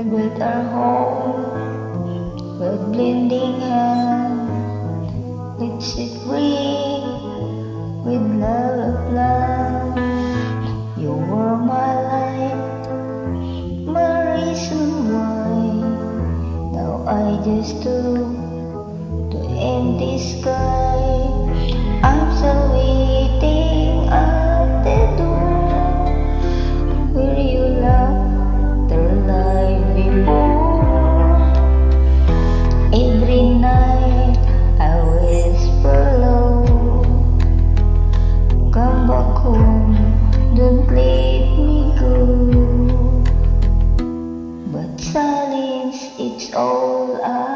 We built our home with blending hand. Let's it free with love of love. You were my light, my reason why. Now I just do the empty sky. I'm still waiting at the door where you loved the life before. Every night I whisper low, come back home, don't let me go. But silence, it's all I